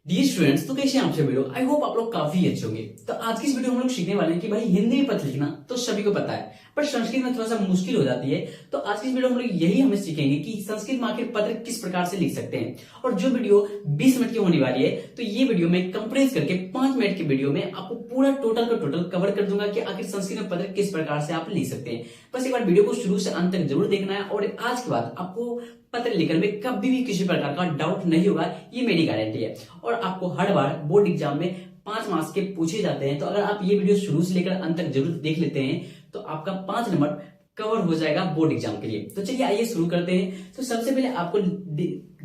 Dear students, तो कैसे हैं आप सभी लोग। आई होप आप लोग काफी अच्छे होंगे। तो आज की इस वीडियो में हम लोग सीखने वाले हैं कि भाई हिंदी में पत्र लिखना तो सभी को पता है, पर संस्कृत में थोड़ा सा मुश्किल हो जाती है। तो आज की इस वीडियो में हम लोग यही हमें सीखेंगे कि संस्कृत में आखिर पत्र किस प्रकार से लिख सकते हैं। और जो वीडियो 20 मिनट की होने वाली है, तो ये वीडियो में कंप्रेस करके 5 मिनट की वीडियो में आपको पूरा टोटल का टोटल कवर कर दूंगा कि आखिर संस्कृत में पत्र किस प्रकार से आप लिख सकते हैं। बस एक बार वीडियो को शुरू से अंत तक जरूर देखना है, और आज के बाद आपको पत्र लिखने में कभी भी किसी प्रकार का डाउट नहीं होगा, ये मेरी गारंटी है। और आपको हर बार बोर्ड एग्जाम में 5 मार्क्स के पूछे जाते हैं, तो अगर आप ये वीडियो शुरू से लेकर अंत तक जरूर देख लेते हैं तो आपका 5 नंबर कवर हो जाएगा बोर्ड एग्जाम के लिए। तो चलिए आइए शुरू करते हैं। तो सबसे पहले आपको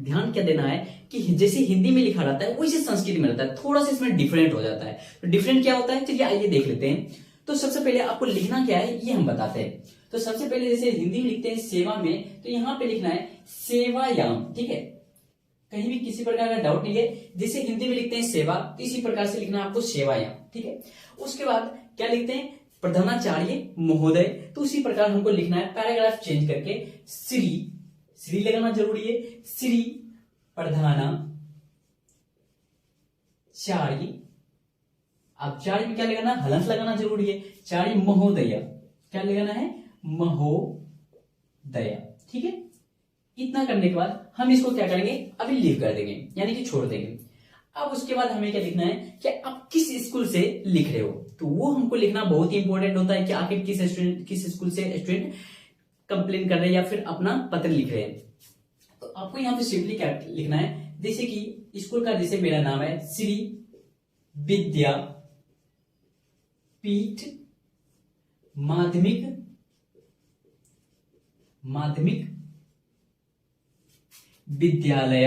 ध्यान क्या देना है कि जैसे हिंदी में लिखा रहता है वैसे संस्कृत में रहता है, थोड़ा सा इसमें डिफरेंट हो जाता है। तो डिफरेंट क्या होता है, चलिए आइए देख लेते हैं। तो सबसे पहले आपको लिखना क्या है ये हम बताते हैं। तो सबसे पहले जैसे हिंदी में लिखते हैं सेवा में, तो यहां पे लिखना है सेवायाम, ठीक है। कहीं भी किसी प्रकार का डाउट नहीं है। जैसे हिंदी में लिखते हैं सेवा, तो इसी प्रकार से लिखना है आपको सेवायाम, ठीक है। उसके बाद क्या लिखते हैं, प्रधानाचार्य महोदय, तो उसी प्रकार हमको लिखना है पैराग्राफ चेंज करके श्री लगाना जरूरी है। श्री प्रधानाचार्य, अब चार्य में क्या लगाना, हलंत लगाना जरूरी है। चार्य महोदय, क्या लगाना है, महोदय, ठीक है। इतना करने के बाद हम इसको क्या करेंगे, अभी लीव कर देंगे, यानी कि छोड़ देंगे। अब उसके बाद हमें क्या लिखना है कि आप किस स्कूल से लिख रहे हो, तो वो हमको लिखना बहुत ही इंपॉर्टेंट होता है कि आखिर किस स्कूल से स्टूडेंट कंप्लेन कर रहे हैं या फिर अपना पत्र लिख रहे हैं। तो आपको यहाँ पे सिंपली क्या लिखना है, जैसे कि स्कूल का, जैसे मेरा नाम है श्री विद्यापीठ माध्यमिक विद्यालय,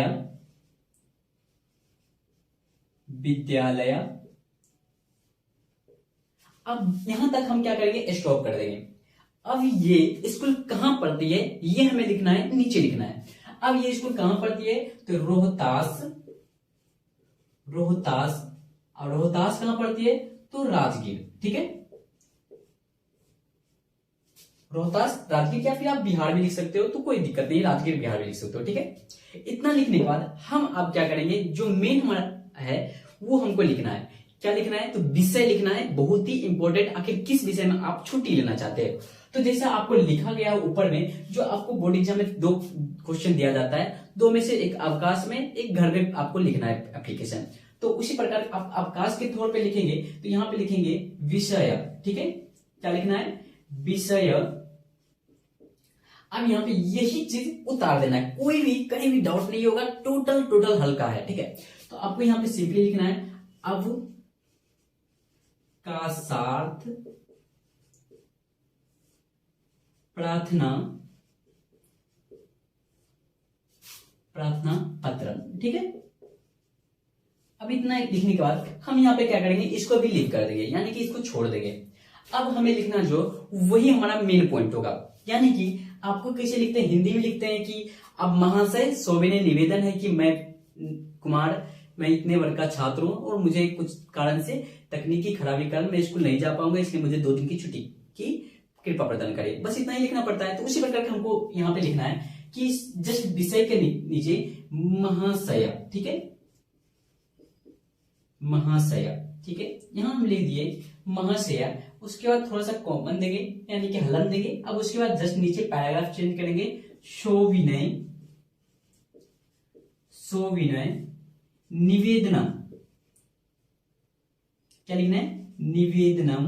अब यहां तक हम क्या करेंगे, स्टॉप कर देंगे। अब ये स्कूल कहां पड़ती है ये हमें लिखना है, नीचे लिखना है। अब ये स्कूल कहां पड़ती है, तो रोहतास, और रोहतास कहां पड़ती है, तो राजगीर, ठीक है। रोहतास राजगीर, या फिर आप बिहार में लिख सकते हो, तो कोई दिक्कत नहीं, राजगीर बिहार में लिख सकते हो, ठीक है। इतना लिखने के बाद हम अब क्या करेंगे, जो मेन हमारा है वो हमको लिखना है। क्या लिखना है, तो विषय लिखना है, बहुत ही इंपॉर्टेंट। आखिर किस विषय में आप छुट्टी लेना चाहते हैं। तो जैसा आपको लिखा गया है ऊपर में, जो आपको बोर्ड एग्जाम में 2 क्वेश्चन दिया जाता है, 2 में से एक अवकाश में, एक घर में आपको लिखना है एप्लीकेशन। तो उसी प्रकार आप अवकाश के तौर पे लिखेंगे, तो यहाँ पे लिखेंगे विषय, ठीक है। क्या लिखना है, विषय। अब यहाँ पे यही चीज उतार देना है, कोई भी कहीं भी डाउट नहीं होगा, टोटल हल्का है, ठीक है। तो आपको यहाँ पे सिंपली लिखना है, अब का सार्थ प्रार्थना पत्र, ठीक है। अब इतना लिखने के बाद हम यहाँ पे क्या करेंगे, इसको भी लीव कर देंगे, यानी कि इसको छोड़ देंगे। अब हमें लिखना जो वही हमारा मेन पॉइंट होगा, यानी कि आपको कैसे लिखते हैं, हिंदी में लिखते हैं कि अब महाशय सौविनय निवेदन है कि मैं इतने वर्ग का छात्र हूं और मुझे कुछ कारण से तकनीकी खराबी कारण मैं स्कूल नहीं जा पाऊंगा, इसलिए मुझे 2 दिन की छुट्टी की कृपा प्रदान करें। बस इतना ही लिखना पड़ता है। तो उसी प्रकार हमको यहाँ पे लिखना है कि जस्ट विषय के नीचे महाशय, ठीक है, महाशय, ठीक है। यहां हम लिख दिए महाशय। उसके बाद थोड़ा सा कॉमन देंगे, यानी कि हलन देंगे। अब उसके बाद जस्ट नीचे पैराग्राफ चेंज करेंगे, सविनय निवेदनम, क्या लिखना है, निवेदनम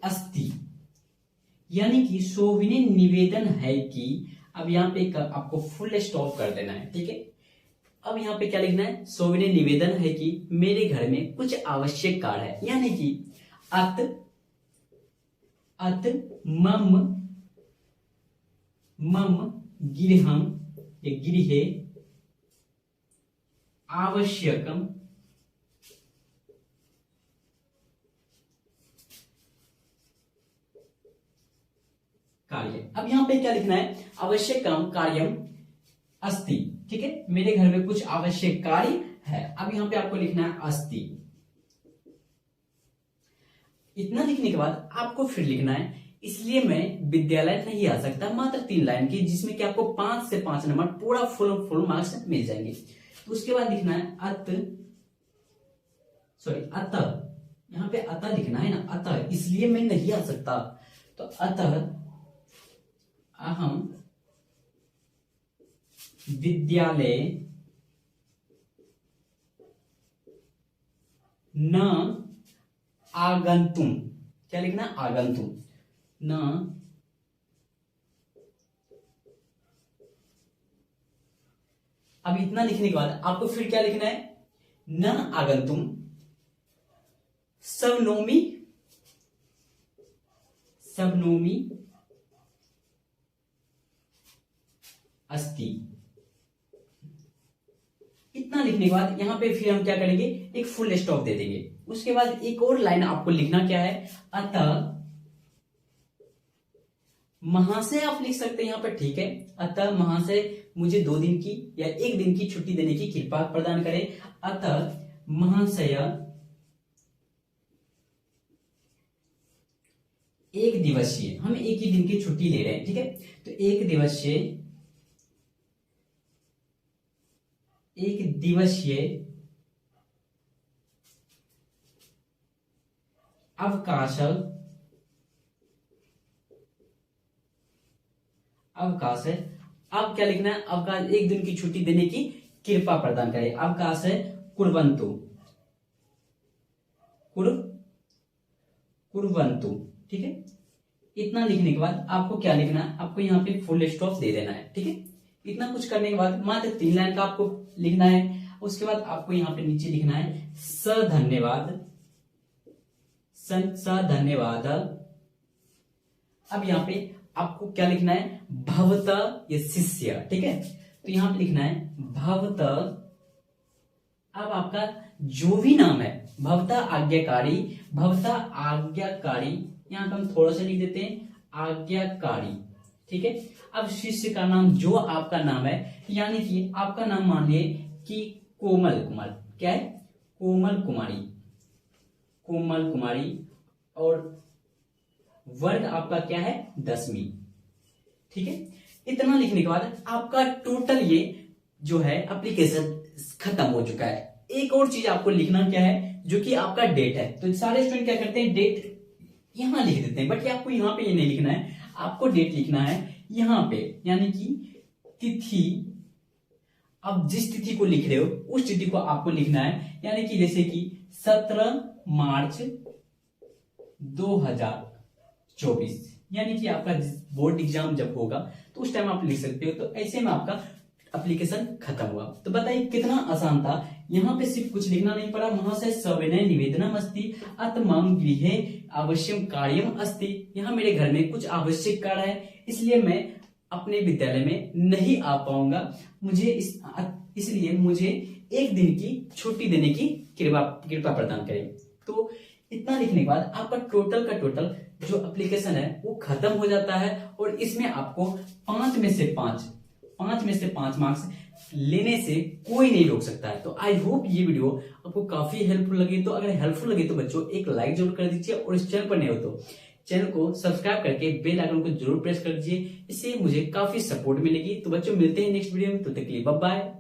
अस्ति, यानी कि सविनय निवेदन है कि, अब यहां पे आपको फुल स्टॉप कर देना है, ठीक है। अब यहाँ पे क्या लिखना है, सविनय निवेदन है कि मेरे घर में कुछ आवश्यक कार्य है, यानी कि अत मम गृहे आवश्यकम कार्य। अब यहाँ पे क्या लिखना है, आवश्यकम कार्यम अस्ति, ठीक है। मेरे घर में कुछ आवश्यक कार्य है। अब यहां पे आपको लिखना है अस्ति। इतना लिखने के बाद आपको फिर लिखना है इसलिए मैं विद्यालय नहीं आ सकता। मात्र 3 लाइन की, जिसमें कि आपको 5 से 5 नंबर पूरा फुल मार्क्स मिल जाएंगे। तो उसके बाद लिखना है अतः, यहाँ पे अतः लिखना है ना, अतः इसलिए मैं नहीं आ सकता। तो अतः अहम विद्यालय न आगंतुम, क्या लिखना है, आगंतुम, न अब इतना लिखने के बाद आपको फिर क्या लिखना है, न आगंतुम सबनोमी अस्ति। इतना लिखने के बाद यहां पे फिर हम क्या करेंगे, एक फुल स्टॉप दे देंगे। उसके बाद एक और लाइन आपको लिखना क्या है, अतः महाशय आप लिख सकते हैं यहां पर, ठीक है। अतः महाशय मुझे 2 दिन की या 1 दिन की छुट्टी देने की कृपा प्रदान करें। अतः महाशय 1 दिवसीय, हम 1 ही दिन की छुट्टी ले रहे हैं, ठीक है। तो 1 दिवसीय अवकाश है। अब क्या लिखना है, अवकाश 1 दिन की छुट्टी देने की कृपा प्रदान करें। अवकाश है कुर्वन्तु, ठीक है। इतना लिखने के बाद आपको क्या लिखना है, आपको यहाँ पे फुल स्टॉप दे देना है, ठीक है। इतना कुछ करने के बाद मात्र 3 लाइन का आपको लिखना है। उसके बाद आपको यहाँ पे नीचे लिखना है धन्यवाद। अब यहाँ पे आपको क्या लिखना है, भवतः या शिष्य, ठीक है। तो यहाँ पे लिखना है भवतः, अब आपका जो भी नाम है, भवतः आज्ञाकारी, यहाँ पे हम थोड़ा सा लिख देते हैं आज्ञाकारी, ठीक है। अब शिष्य का नाम जो आपका नाम है, यानी कि आपका नाम मान लिए कि कोमल कुमार, क्या है, कोमल कुमारी, और वर्ग आपका क्या है, 10वीं, ठीक है। इतना लिखने के बाद आपका टोटल ये जो है एप्लीकेशन खत्म हो चुका है। एक और चीज आपको लिखना क्या है, जो कि आपका डेट है। तो सारे स्टूडेंट क्या करते हैं, डेट यहां लिख देते हैं, बट आपको यहाँ पे ये नहीं लिखना है, आपको डेट लिखना है यहां पे, यानी कि तिथि। अब जिस तिथि को लिख रहे हो उस तिथि को आपको लिखना है, यानी कि जैसे कि 17 मार्च 2024, यानी कि आपका बोर्ड एग्जाम जब होगा तो उस टाइम आप लिख सकते हो। तो ऐसे में आपका एप्लीकेशन खत्म हुआ। तो बताइए कितना आसान था। यहाँ पे सिर्फ कुछ लिखना नहीं पड़ा, महाशय सविनय निवेदनम अस्ति अतमम गृहे आवश्यक कार्यम अस्ति। यहाँ मेरे घर में कुछ आवश्यक कार्य है, इसलिए मैं अपने विद्यालय में नहीं आ पाऊंगा, इसलिए मुझे 1 दिन की छुट्टी देने की कृपा प्रदान करें। तो इतना लिखने के बाद आपका टोटल का टोटल जो एप्लीकेशन है वो खत्म हो जाता है, और इसमें आपको 5 में से 5 मार्क्स लेने से कोई नहीं रोक सकता है। तो आई होप ये वीडियो आपको काफी हेल्पफुल लगी। तो अगर हेल्पफुल लगी तो बच्चों एक लाइक जरूर कर दीजिए, और इस चैनल पर नए हो तो चैनल को सब्सक्राइब करके बेल आइकन को जरूर प्रेस कर दीजिए, इससे मुझे काफी सपोर्ट मिलेगी। तो बच्चों मिलते हैं नेक्स्ट वीडियो में, तो तक के लिए बाय बाय।